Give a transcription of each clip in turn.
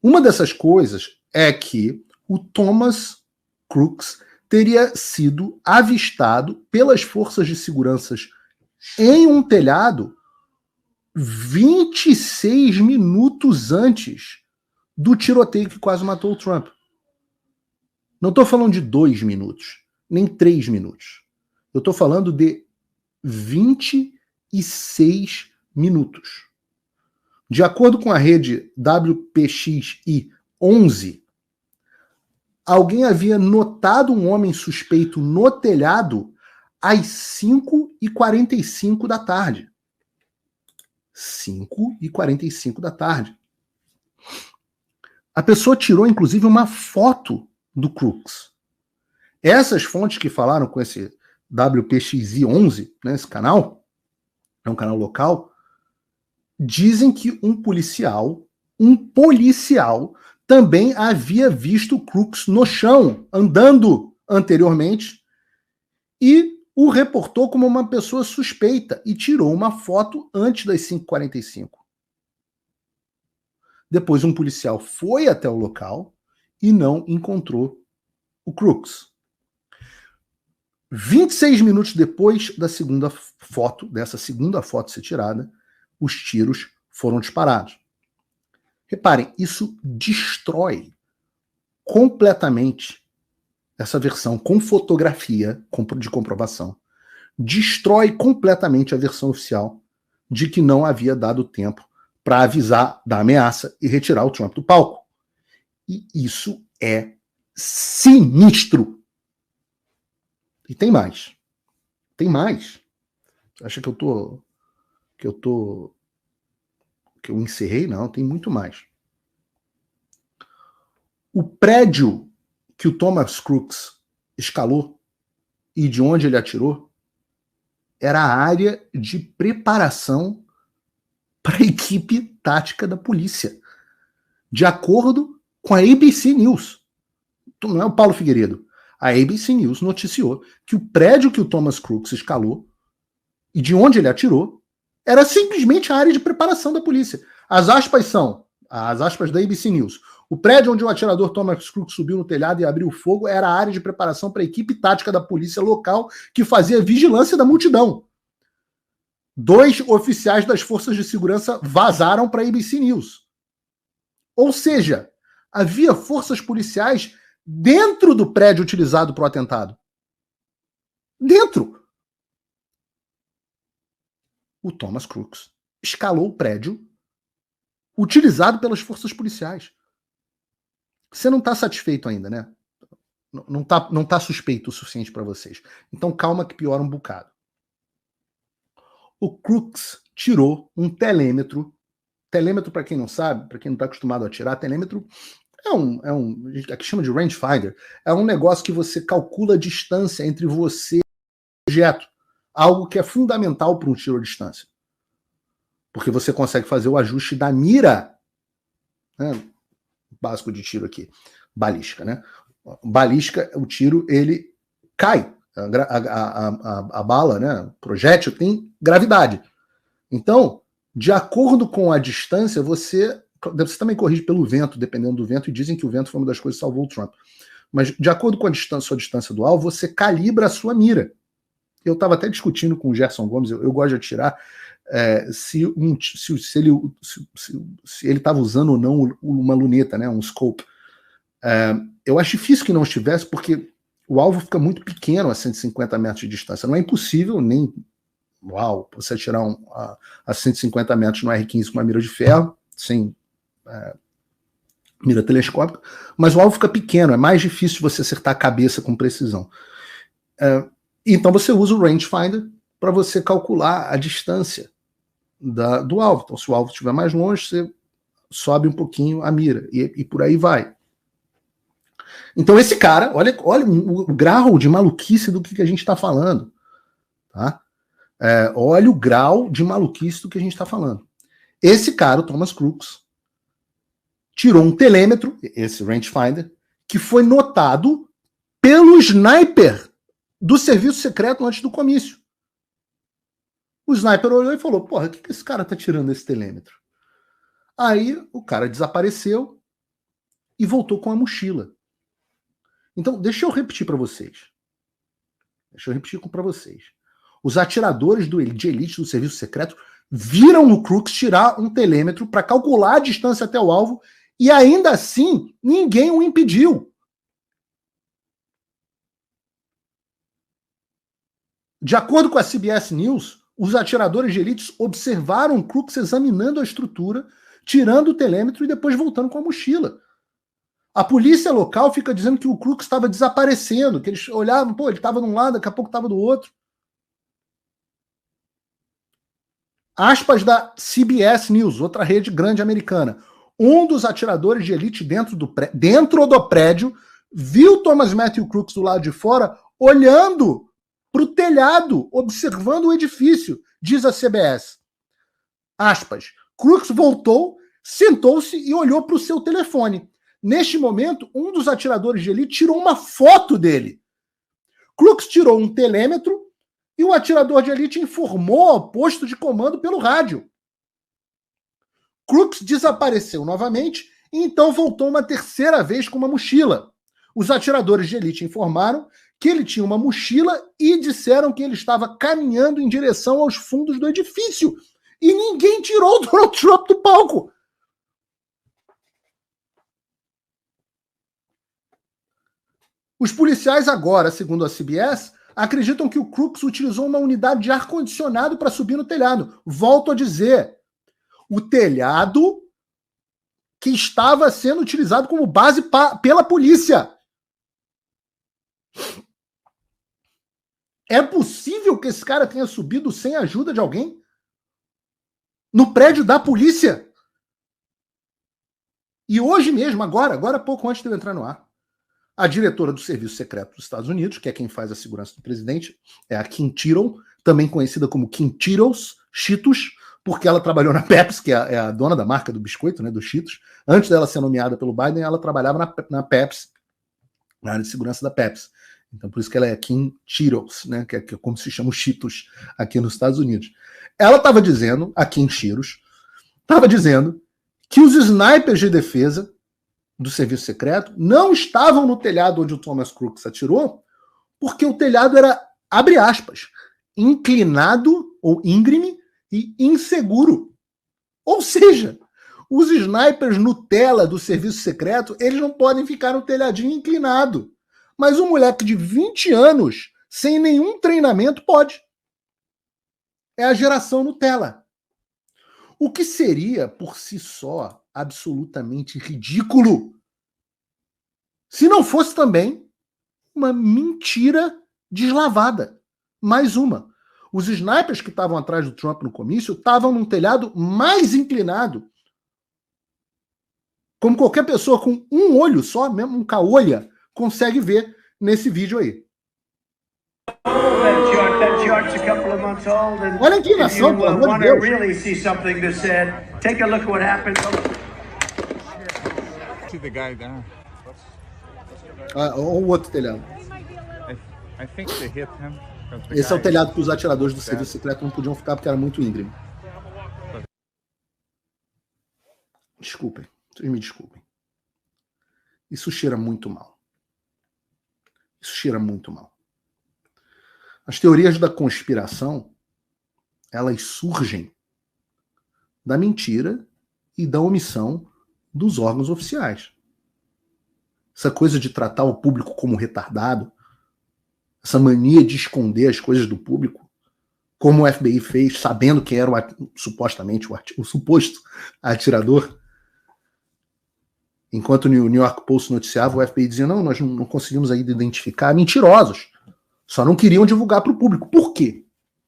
Uma dessas coisas é que o Thomas Crooks teria sido avistado pelas forças de segurança em um telhado 26 minutos antes do tiroteio que quase matou o Trump. Não estou falando de 2 minutos, nem 3 minutos. Eu estou falando de 26 minutos. De acordo com a rede WPXI-11, alguém havia notado um homem suspeito no telhado às 5h45 da tarde. 5h45 da tarde. A pessoa tirou, inclusive, uma foto do Crooks. Essas fontes que falaram com esse WPXI-11, né, esse canal, é um canal local, dizem que um policial também havia visto o Crooks no chão, andando anteriormente, e o reportou como uma pessoa suspeita e tirou uma foto antes das 5h45. Depois um policial foi até o local e não encontrou o Crooks. 26 minutos depois dessa segunda foto ser tirada, os tiros foram disparados. Reparem, isso destrói completamente essa versão com fotografia de comprovação. Destrói completamente a versão oficial de que não havia dado tempo para avisar da ameaça e retirar o Trump do palco. E isso é sinistro. E tem mais. Tem mais. Acha que eu encerrei? Não, tem muito mais. O prédio que o Thomas Crooks escalou e de onde ele atirou era a área de preparação para a equipe tática da polícia. De acordo com a ABC News. Não é o Paulo Figueiredo. A ABC News noticiou que o prédio que o Thomas Crooks escalou e de onde ele atirou era simplesmente a área de preparação da polícia. As aspas são, as aspas da ABC News. O prédio onde o atirador Thomas Crooks subiu no telhado e abriu fogo era a área de preparação para a equipe tática da polícia local que fazia vigilância da multidão. 2 oficiais das forças de segurança vazaram para a ABC News. Ou seja, havia forças policiais dentro do prédio utilizado para o atentado. Dentro. O Thomas Crooks escalou o prédio utilizado pelas forças policiais. Você não está satisfeito ainda, né? Não tá suspeito o suficiente para vocês. Então calma que piora um bocado. O Crooks tirou um telêmetro. Telêmetro, para quem não sabe, para quem não está acostumado a atirar, telêmetro aqui chama de rangefinder. É um negócio que você calcula a distância entre você e o objeto. Algo que é fundamental para um tiro à distância. Porque você consegue fazer o ajuste da mira, né? Básico de tiro aqui, balística, né? Balística, o tiro, ele cai. A bala, né? O projétil tem gravidade. Então, de acordo com a distância, você também corrige pelo vento, dependendo do vento, e dizem que o vento foi uma das coisas que salvou o Trump. Mas, de acordo com a sua distância do alvo, você calibra a sua mira. Eu estava até discutindo com o Gerson Gomes, eu gosto de atirar, se ele estava usando ou não uma luneta, né, um scope. Eu acho difícil que não estivesse, porque o alvo fica muito pequeno a 150 metros de distância. Não é impossível, nem você atirar a 150 metros no R15 com uma mira de ferro, sem mira telescópica, mas o alvo fica pequeno, é mais difícil você acertar a cabeça com precisão. Então você usa o rangefinder para você calcular a distância do alvo. Então, se o alvo estiver mais longe, você sobe um pouquinho a mira, e por aí vai. Então esse cara, olha o grau de maluquice do que a gente está falando. Tá? Olha o grau de maluquice do que a gente está falando. Esse cara, o Thomas Crooks, tirou um telêmetro, esse rangefinder, que foi notado pelo sniper do serviço secreto antes do comício. O sniper olhou e falou, porra, o que esse cara tá tirando esse telêmetro? Aí o cara desapareceu e voltou com a mochila. Então, deixa eu repetir para vocês. Os atiradores de elite do serviço secreto viram o Crooks tirar um telêmetro para calcular a distância até o alvo e ainda assim ninguém o impediu. De acordo com a CBS News, os atiradores de elite observaram o Crooks examinando a estrutura, tirando o telêmetro e depois voltando com a mochila. A polícia local fica dizendo que o Crooks estava desaparecendo, que eles olhavam, pô, ele estava de um lado, daqui a pouco estava do outro. Aspas da CBS News, outra rede grande americana. Um dos atiradores de elite dentro do prédio viu Thomas Matthew Crooks do lado de fora, olhando para o telhado, observando o edifício, diz a CBS. Aspas. Crooks voltou, sentou-se e olhou para o seu telefone. Neste momento, um dos atiradores de elite tirou uma foto dele. Crooks tirou um telêmetro e o atirador de elite informou ao posto de comando pelo rádio. Crooks desapareceu novamente e então voltou uma terceira vez com uma mochila. Os atiradores de elite informaram que ele tinha uma mochila e disseram que ele estava caminhando em direção aos fundos do edifício. E ninguém tirou o Donald Trump do palco. Os policiais agora, segundo a CBS, acreditam que o Crooks utilizou uma unidade de ar-condicionado para subir no telhado. Volto a dizer, o telhado que estava sendo utilizado como base pela polícia. É possível que esse cara tenha subido sem a ajuda de alguém? No prédio da polícia? E hoje mesmo, agora pouco antes de eu entrar no ar, a diretora do Serviço Secreto dos Estados Unidos, que é quem faz a segurança do presidente, é a Kim Tittle, também conhecida como Kim Cheetos, porque ela trabalhou na Pepsi, que é a dona da marca do biscoito, né, dos Cheetos. Antes dela ser nomeada pelo Biden, ela trabalhava na Pepsi, na área de segurança da Pepsi. Então, por isso que ela é Kim Cheetos, né, que é como se chama os Cheetos aqui nos Estados Unidos. Ela estava dizendo, a Kim Cheetos, estava dizendo que os snipers de defesa do serviço secreto não estavam no telhado onde o Thomas Crooks atirou, porque o telhado era, abre aspas, inclinado ou íngreme e inseguro. Ou seja, os snipers Nutella do serviço secreto, eles não podem ficar no telhadinho inclinado. Mas um moleque de 20 anos, sem nenhum treinamento, pode. É a geração Nutella. O que seria, por si só, absolutamente ridículo se não fosse também uma mentira deslavada. Mais uma. Os snipers que estavam atrás do Trump no comício estavam num telhado mais inclinado. Como qualquer pessoa com um olho só, mesmo um caolha, consegue ver nesse vídeo aí. Olha a inclinação, pelo amor de Deus. O outro telhado. Esse é o telhado que os atiradores do serviço secreto não podiam ficar porque era muito íngreme. Desculpem, vocês me desculpem. Isso cheira muito mal. As teorias da conspiração, elas surgem da mentira e da omissão dos órgãos oficiais. Essa coisa de tratar o público como retardado, essa mania de esconder as coisas do público, como o FBI fez, sabendo quem era supostamente o suposto atirador. Enquanto o New York Post noticiava, o FBI dizia, não, nós não conseguimos ainda identificar. Mentirosos. Só não queriam divulgar para o público. Por quê?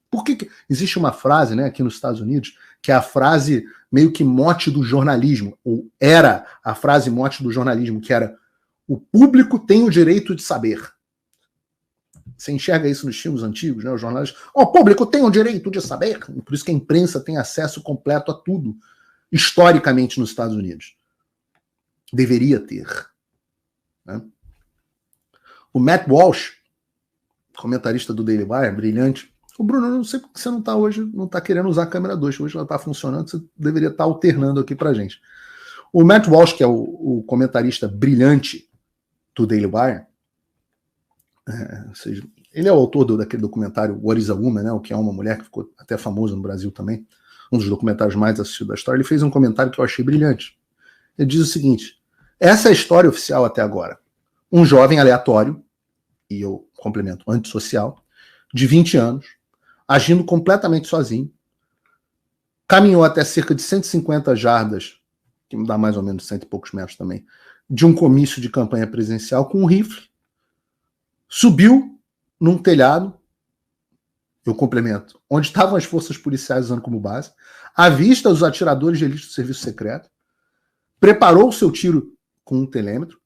Porque existe uma frase, né, aqui nos Estados Unidos, que é a frase meio que mote do jornalismo, ou era a frase mote do jornalismo, que era: o público tem o direito de saber. Você enxerga isso nos filmes antigos, né? Os jornalistas. O público tem o direito de saber. Por isso que a imprensa tem acesso completo a tudo, historicamente, nos Estados Unidos. Deveria ter. Né? O Matt Walsh, comentarista do Daily Wire, brilhante. O Bruno, eu não sei porque você não está hoje, não está querendo usar a câmera 2. Hoje ela está funcionando, você deveria estar alternando aqui pra gente. O Matt Walsh, que é o comentarista brilhante do Daily Wire, ou seja, ele é o autor daquele documentário What is a Woman, né, o que é uma mulher, que ficou até famoso no Brasil também, um dos documentários mais assistidos da história. Ele fez um comentário que eu achei brilhante. Ele diz o seguinte: essa é a história oficial até agora. Um jovem aleatório, e eu complemento, antissocial, de 20 anos, agindo completamente sozinho, caminhou até cerca de 150 jardas, que me dá mais ou menos 100 e poucos metros também, de um comício de campanha presidencial com um rifle, subiu num telhado, eu complemento, onde estavam as forças policiais usando como base, avista os atiradores de elite do serviço secreto, preparou o seu tiro com um telêmetro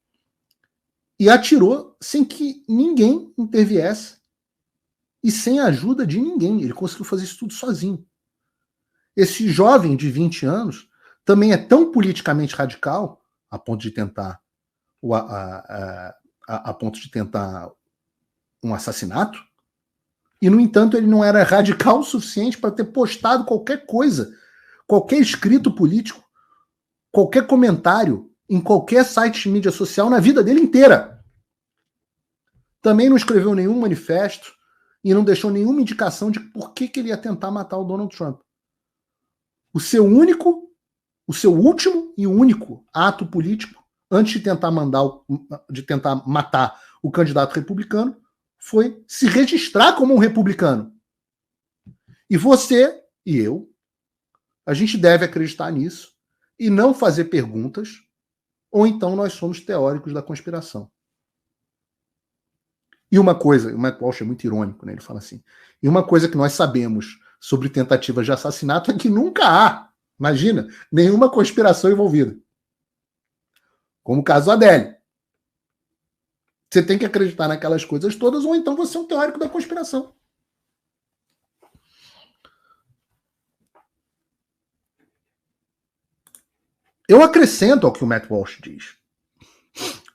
e atirou sem que ninguém interviesse e sem a ajuda de ninguém. Ele conseguiu fazer isso tudo sozinho. Esse jovem de 20 anos também é tão politicamente radical a ponto de tentar um assassinato, e, no entanto, ele não era radical o suficiente para ter postado qualquer coisa, qualquer escrito político, qualquer comentário em qualquer site de mídia social na vida dele inteira. Também não escreveu nenhum manifesto e não deixou nenhuma indicação de por que ele ia tentar matar o Donald Trump. O seu último e único ato político, antes de tentar matar o candidato republicano, foi se registrar como um republicano. E você e eu, a gente deve acreditar nisso e não fazer perguntas, ou então nós somos teóricos da conspiração. E uma coisa, o Matt Walsh é muito irônico, né? Ele fala assim, e uma coisa que nós sabemos sobre tentativas de assassinato é que nunca há, imagina, nenhuma conspiração envolvida. Como o caso Adele. Você tem que acreditar naquelas coisas todas, ou então você é um teórico da conspiração. Eu acrescento ao que o Matt Walsh diz.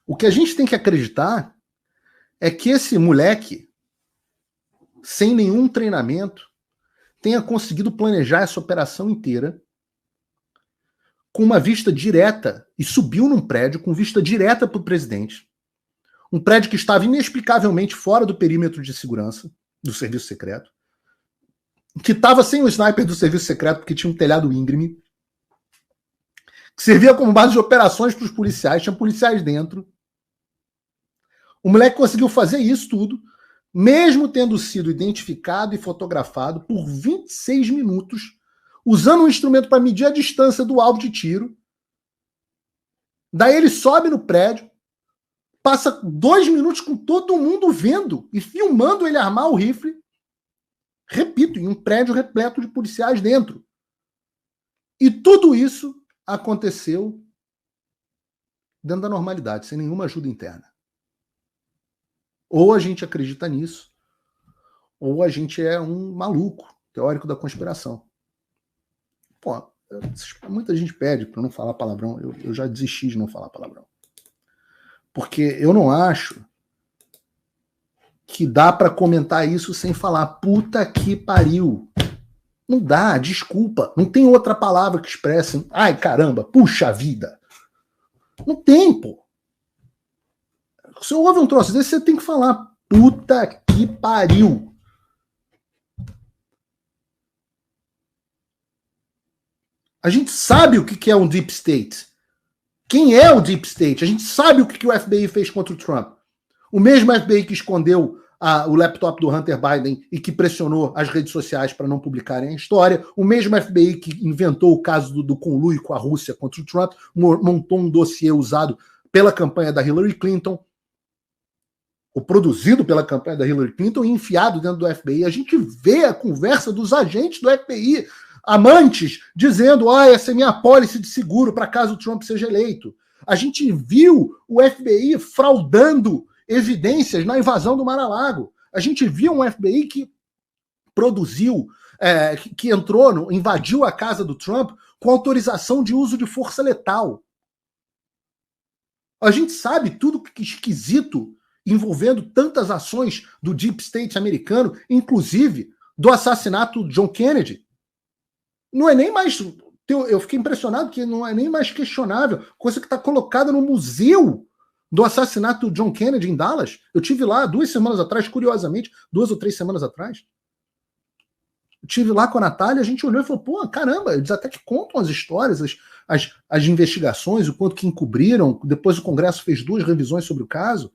O que a gente tem que acreditar é que esse moleque, sem nenhum treinamento, tenha conseguido planejar essa operação inteira com uma vista direta, e subiu num prédio com vista direta para o presidente. Um prédio que estava inexplicavelmente fora do perímetro de segurança do serviço secreto, que estava sem o sniper do serviço secreto, porque tinha um telhado íngreme, que servia como base de operações para os policiais, tinha policiais dentro. O moleque conseguiu fazer isso tudo, mesmo tendo sido identificado e fotografado por 26 minutos, usando um instrumento para medir a distância do alvo de tiro. Daí ele sobe no prédio, passa 2 minutos com todo mundo vendo e filmando ele armar o rifle, repito, em um prédio repleto de policiais dentro. E tudo isso aconteceu dentro da normalidade, sem nenhuma ajuda interna. Ou a gente acredita nisso, ou a gente é um maluco, teórico da conspiração. Pô, muita gente pede para não falar palavrão, eu já desisti de não falar palavrão. Porque eu não acho que dá para comentar isso sem falar puta que pariu. Não dá, desculpa. Não tem outra palavra que expresse ai caramba, puxa vida. Não tem, pô. Se eu ouve um troço desse, você tem que falar puta que pariu. A gente sabe o que é um deep state. Quem é o deep state? A gente sabe o que o FBI fez contra o Trump. O mesmo FBI que escondeu o laptop do Hunter Biden e que pressionou as redes sociais para não publicarem a história. O mesmo FBI que inventou o caso do conluio com a Rússia contra o Trump, montou um dossiê usado pela campanha da Hillary Clinton, ou produzido pela campanha da Hillary Clinton e enfiado dentro do FBI. A gente vê a conversa dos agentes do FBI, amantes, dizendo essa é minha apólice de seguro para caso o Trump seja eleito. A gente viu o FBI fraudando evidências na invasão do Mar-a-Lago. A gente viu um FBI que produziu, que entrou, invadiu a casa do Trump com autorização de uso de força letal. A gente sabe tudo que esquisito envolvendo tantas ações do Deep State americano, inclusive do assassinato de John Kennedy. Não é nem mais Eu fiquei impressionado que não é nem mais questionável, coisa que está colocada no museu do assassinato do John Kennedy em Dallas. Eu tive lá 2 semanas atrás, curiosamente, 2 ou 3 semanas atrás. Eu tive lá com a Natália, a gente olhou e falou, pô, caramba, eles até que contam as histórias, as investigações, o quanto que encobriram. Depois o Congresso fez 2 revisões sobre o caso.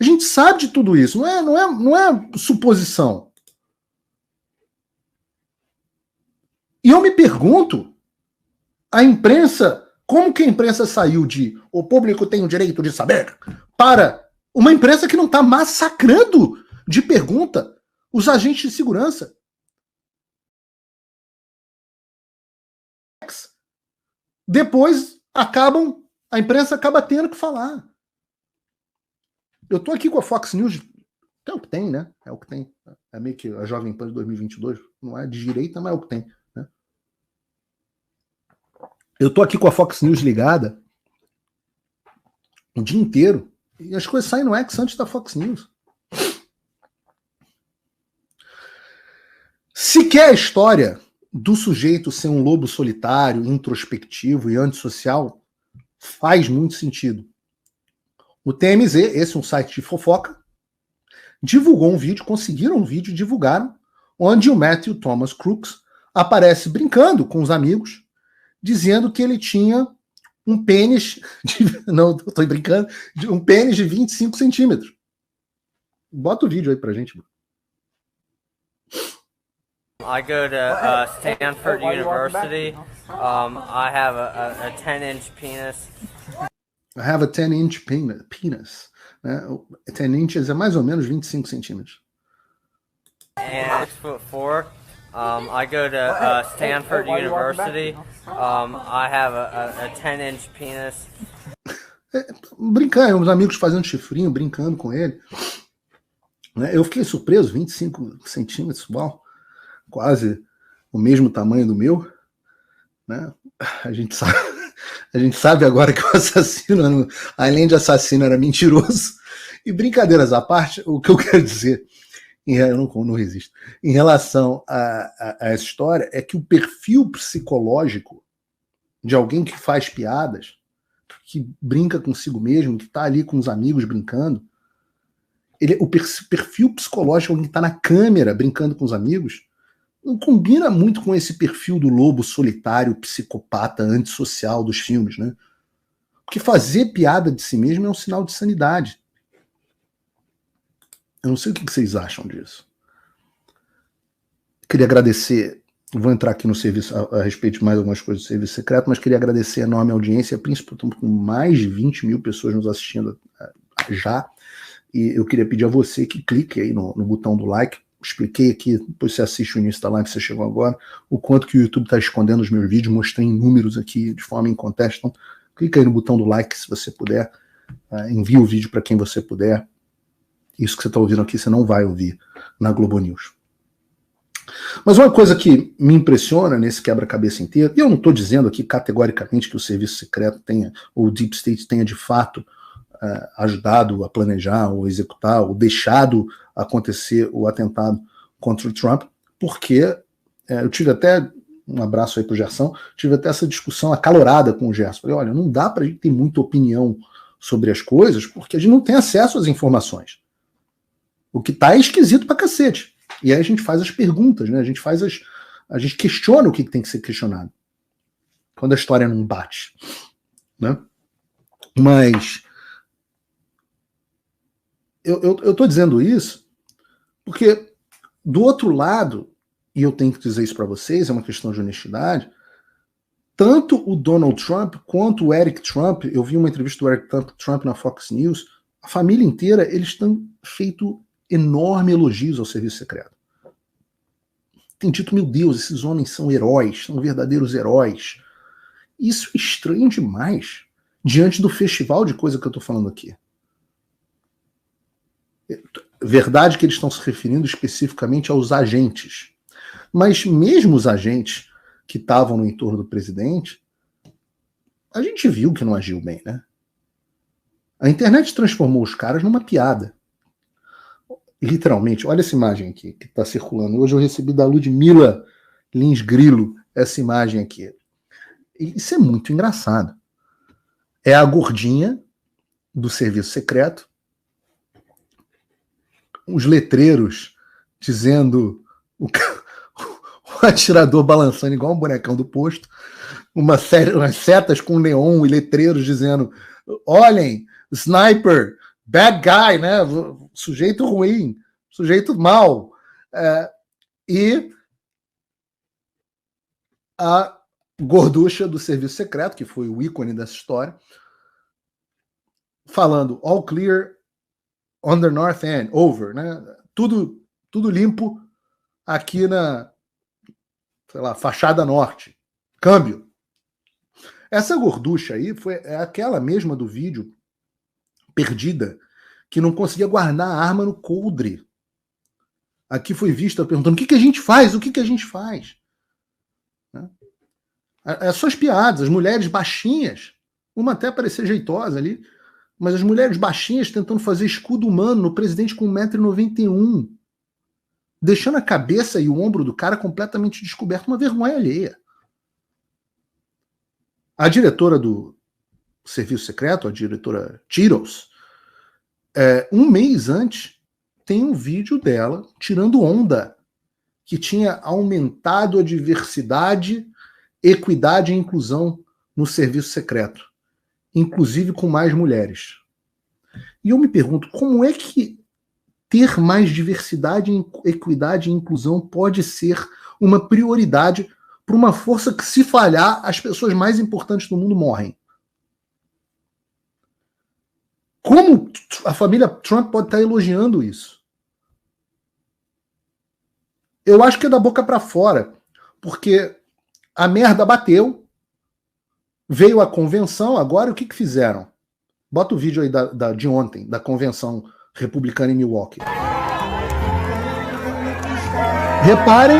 A gente sabe de tudo isso, não é suposição. E eu me pergunto, a imprensa, como que a imprensa saiu de o público tem o direito de saber para uma imprensa que não está massacrando de pergunta os agentes de segurança? Depois a imprensa acaba tendo que falar. Eu tô aqui com a Fox News, é o que tem, né? É o que tem. É meio que a Jovem Pan de 2022, não é de direita, mas é o que tem. Né? Eu tô aqui com a Fox News ligada o dia inteiro e as coisas saem no X antes da Fox News. Se quer a história do sujeito ser um lobo solitário, introspectivo e antissocial, faz muito sentido. O TMZ, esse é um site de fofoca, divulgou um vídeo, conseguiram um vídeo, divulgaram, onde o Matthew Thomas Crooks aparece brincando com os amigos, dizendo que ele tinha um pênis, não, estou brincando, um pênis de 25 centímetros. Bota o vídeo aí pra gente. I go to Stanford University. I have a 10-inch penis. I have a 10-inch penis. Né? 10 inches é mais ou menos 25 centímetros. And 6'4". I go to Stanford University. I have a 10-inch penis. Brincando, os amigos fazendo chifrinho, brincando com ele. Né? Eu fiquei surpreso, 25 centímetros, uau, quase o mesmo tamanho do meu. Né? A gente sabe agora que o assassino, além de assassino, era mentiroso. E brincadeiras à parte, o que eu quero dizer, eu não resisto, em relação a essa história, é que o perfil psicológico de alguém que faz piadas, que brinca consigo mesmo, que está ali com os amigos brincando, o perfil psicológico de alguém que está na câmera brincando com os amigos, não combina muito com esse perfil do lobo solitário, psicopata, antissocial dos filmes, né? Porque fazer piada de si mesmo é um sinal de sanidade. Eu não sei o que vocês acham disso. Queria agradecer, vou entrar aqui no serviço a respeito de mais algumas coisas do serviço secreto, mas queria agradecer a enorme audiência, principalmente com mais de 20 mil pessoas nos assistindo já. E eu queria pedir a você que clique aí no botão do like. Expliquei aqui, depois você assiste o início da live, você chegou agora, o quanto que o YouTube está escondendo os meus vídeos, mostrei em números aqui de forma inconteste. Então, clica aí no botão do like se você puder, envie o vídeo para quem você puder. Isso que você está ouvindo aqui, você não vai ouvir na Globo News. Mas uma coisa que me impressiona nesse quebra-cabeça inteiro, e eu não estou dizendo aqui categoricamente que o serviço secreto tenha, ou o Deep State tenha de fato ajudado a planejar, ou executar, ou deixado acontecer o atentado contra o Trump, porque eu tive até, um abraço aí pro Gerson, tive até essa discussão acalorada com o Gerson. Falei, olha, não dá pra gente ter muita opinião sobre as coisas, porque a gente não tem acesso às informações. O que tá é esquisito pra cacete. E aí a gente faz as perguntas, né? A gente questiona o que tem que ser questionado. Quando a história não bate. Né? Mas eu tô dizendo isso porque, do outro lado, e eu tenho que dizer isso para vocês, é uma questão de honestidade, tanto o Donald Trump quanto o Eric Trump, eu vi uma entrevista do Eric Trump na Fox News, a família inteira, eles têm feito enormes elogios ao serviço secreto. Tem dito, meu Deus, esses homens são heróis, são verdadeiros heróis. Isso é estranho demais, diante do festival de coisa que eu tô falando aqui. Verdade que eles estão se referindo especificamente aos agentes. Mas mesmo os agentes que estavam no entorno do presidente, a gente viu que não agiu bem, né? A internet transformou os caras numa piada. Literalmente, olha essa imagem aqui que está circulando. Hoje eu recebi da Ludmila Lins Grilo essa imagem aqui. E isso é muito engraçado. É a gordinha do serviço secreto, os letreiros dizendo o atirador balançando igual um bonecão do posto, umas setas com neon e letreiros dizendo: olhem, sniper, bad guy, né? Sujeito ruim, sujeito mau. E a gorducha do serviço secreto, que foi o ícone dessa história, falando all clear on the north end, over, né? Tudo limpo aqui na, sei lá, fachada norte. Câmbio. Essa gorducha aí é aquela mesma do vídeo perdida que não conseguia guardar a arma no coldre. Aqui foi vista perguntando: o que a gente faz? O que a gente faz? É só as piadas, as mulheres baixinhas, uma até parecer jeitosa ali, mas as mulheres baixinhas tentando fazer escudo humano no presidente com 1,91 m, deixando a cabeça e o ombro do cara completamente descoberto, uma vergonha alheia. A diretora do serviço secreto, a diretora Tiros, um mês antes, tem um vídeo dela tirando onda que tinha aumentado a diversidade, equidade e inclusão no serviço secreto, inclusive com mais mulheres. E eu me pergunto, como é que ter mais diversidade, equidade e inclusão pode ser uma prioridade para uma força que, se falhar, as pessoas mais importantes do mundo morrem? Como a família Trump pode estar elogiando isso? Eu acho que é da boca para fora, porque a merda bateu, veio a convenção, agora o que fizeram? Bota o vídeo aí de ontem, da convenção republicana em Milwaukee. Reparem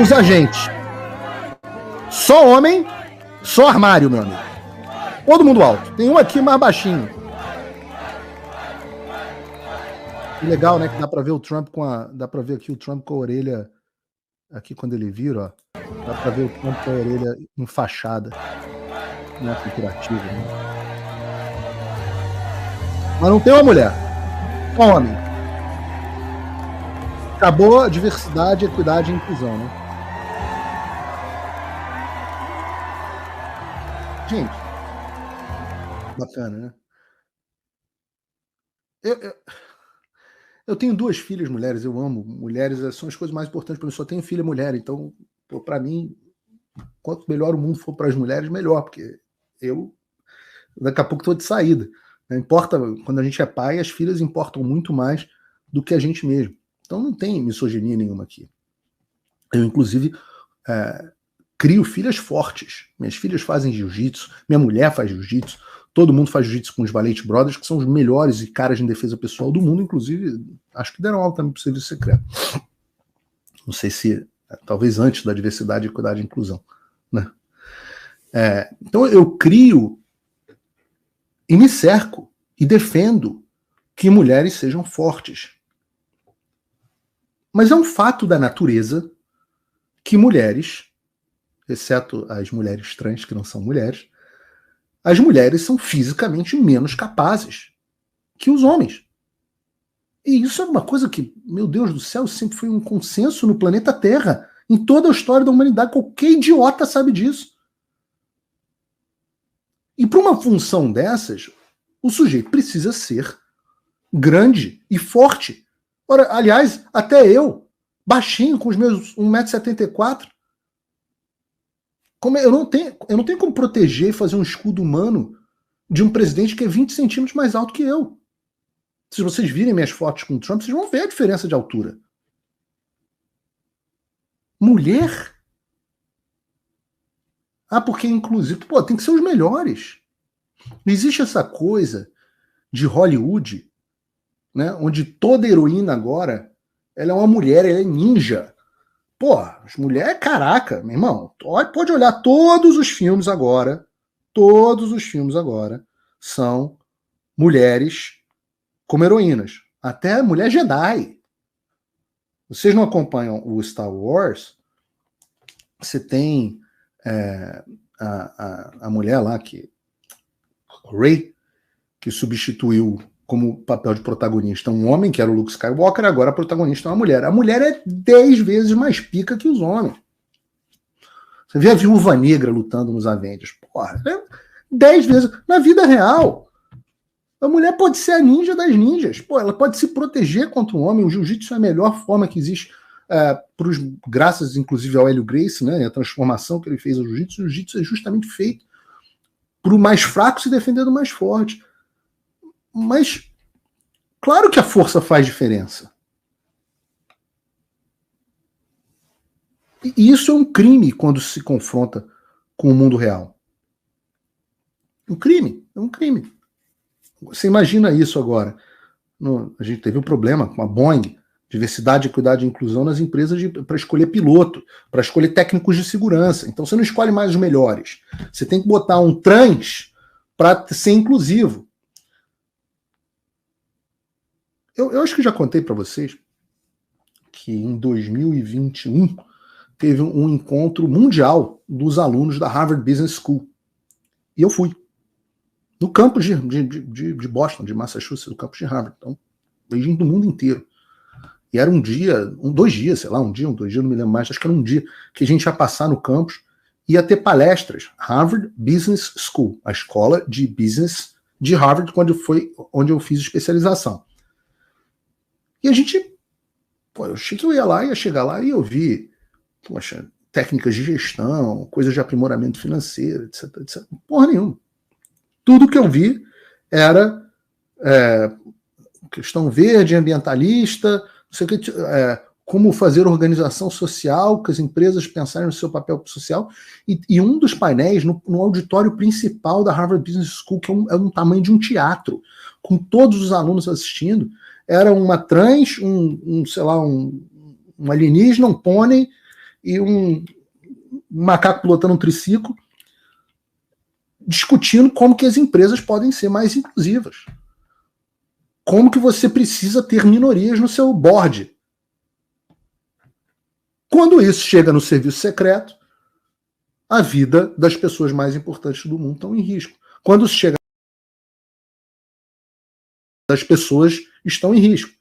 os agentes. Só homem, só armário, meu amigo. Todo mundo alto. Tem um aqui mais baixinho. Que legal, né? Que dá pra ver o Trump dá pra ver aqui o Trump com a orelha. Aqui quando ele vira, ó. Dá pra ver o Trump com a orelha enfaixada. Não é figurativo, né? Mas não tem uma mulher. Só homem. Acabou a diversidade, equidade e inclusão, né? Gente, bacana, né? Eu tenho 2 filhas mulheres, eu amo mulheres, são as coisas mais importantes para mim. Só tenho filha mulher, então, para mim, quanto melhor o mundo for para as mulheres, melhor, porque eu daqui a pouco estou de saída. Não importa, quando a gente é pai, as filhas importam muito mais do que a gente mesmo. Então não tem misoginia nenhuma aqui. Eu, inclusive, crio filhas fortes. Minhas filhas fazem jiu-jitsu, minha mulher faz jiu-jitsu, todo mundo faz jiu-jitsu com os Valente Brothers, que são os melhores e caras de defesa pessoal do mundo, inclusive, acho que deram aula também para o serviço secreto. Não sei se, talvez antes da diversidade, equidade e inclusão. Né? Então eu crio e me cerco e defendo que mulheres sejam fortes. Mas é um fato da natureza que mulheres, exceto as mulheres trans, que não são mulheres, as mulheres são fisicamente menos capazes que os homens. E isso é uma coisa que, meu Deus do céu, sempre foi um consenso no planeta Terra, em toda a história da humanidade. Qualquer idiota sabe disso. E para uma função dessas, o sujeito precisa ser grande e forte. Ora, aliás, até eu, baixinho, com os meus 1,74 m, eu não tenho como proteger e fazer um escudo humano de um presidente que é 20 centímetros mais alto que eu. Se vocês virem minhas fotos com o Trump, vocês vão ver a diferença de altura. Mulher? Porque inclusive, tem que ser os melhores. Existe essa coisa de Hollywood, né, onde toda heroína agora ela é uma mulher, ela é ninja. As mulheres, caraca, meu irmão, pode olhar todos os filmes agora são mulheres como heroínas. Até mulher Jedi. Vocês não acompanham o Star Wars? Você tem a mulher lá, Rey, que substituiu como papel de protagonista um homem, que era o Luke Skywalker, agora a protagonista é uma mulher. A mulher é 10 vezes mais pica que os homens. Você vê a Viúva Negra lutando nos Avengers. Porra, 10 vezes. Na vida real, a mulher pode ser a ninja das ninjas. Pô, ela pode se proteger contra um homem. O jiu-jitsu é a melhor forma que existe, graças, inclusive, ao Hélio Gracie, né, a transformação que ele fez ao jiu-jitsu. O jiu-jitsu é justamente feito para o mais fraco se defender do mais forte. Mas, claro que a força faz diferença. E isso é um crime quando se confronta com o mundo real. Um crime, é um crime. Você imagina isso agora. A gente teve um problema com a Boeing, diversidade, equidade e inclusão nas empresas para escolher piloto, para escolher técnicos de segurança. Então você não escolhe mais os melhores. Você tem que botar um trans para ser inclusivo. Eu acho que já contei para vocês que em 2021 teve um encontro mundial dos alunos da Harvard Business School. E eu fui. No campus de Boston, de Massachusetts, no campus de Harvard. Então, veio gente do mundo inteiro. E era 2 dias, sei lá, 2 dias, não me lembro mais, acho que era um dia que a gente ia passar no campus, ia ter palestras. Harvard Business School, a escola de business de Harvard, onde eu fiz especialização. E a gente, eu achei que eu ia chegar lá e ouvir, poxa, técnicas de gestão, coisas de aprimoramento financeiro, etc, etc. Porra nenhuma. Tudo que eu vi era questão verde, ambientalista, não sei o que, como fazer organização social, que as empresas pensarem no seu papel social. E um dos painéis, no auditório principal da Harvard Business School, que é um tamanho de um teatro, com todos os alunos assistindo, era uma trans, um alienígena, um pônei e um macaco pilotando um triciclo, discutindo como que as empresas podem ser mais inclusivas. Como que você precisa ter minorias no seu board. Quando isso chega no serviço secreto, a vida das pessoas mais importantes do mundo estão em risco. Quando isso chega, as pessoas estão em risco.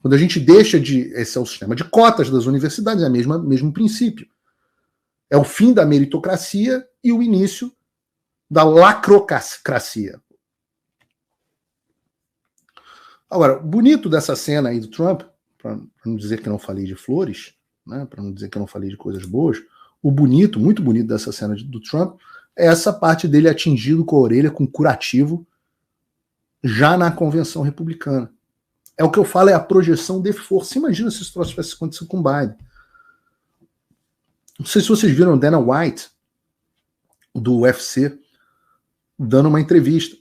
Quando a gente deixa esse é o sistema de cotas das universidades, é o mesmo princípio. É o fim da meritocracia e o início da lacrocracia. Agora, bonito dessa cena aí do Trump, para não dizer que eu não falei de flores, né, para não dizer que eu não falei de coisas boas, o bonito, muito bonito dessa cena do Trump, é essa parte dele atingido com a orelha, com curativo, já na convenção republicana. É o que eu falo, é a projeção de força. Imagina se esse troço tivesse acontecido com o Biden. Não sei se vocês viram Dana White, do UFC, dando uma entrevista.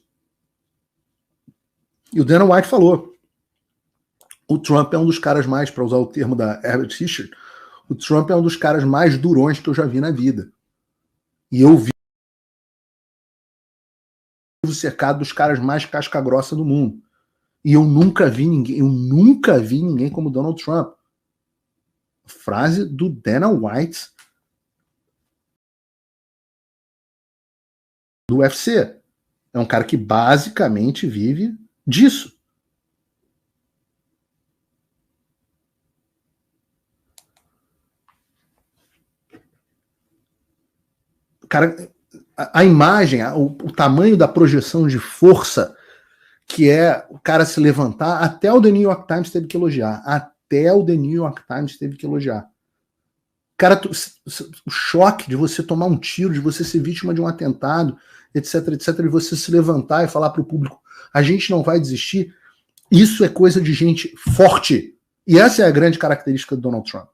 E o Dana White falou, o Trump é um dos caras mais, para usar o termo da Herbert Fisher, o Trump é um dos caras mais durões que eu já vi na vida. E eu vi cercado dos caras mais casca-grossa do mundo. E eu nunca vi ninguém como Donald Trump. Frase do Dana White do UFC. É um cara que basicamente vive disso. Cara, a imagem, o tamanho da projeção de força que é o cara se levantar, até o The New York Times teve que elogiar. Até o The New York Times teve que elogiar. Cara, o choque de você tomar um tiro, de você ser vítima de um atentado, etc, etc, e você se levantar e falar para o público, a gente não vai desistir, isso é coisa de gente forte. E essa é a grande característica do Donald Trump.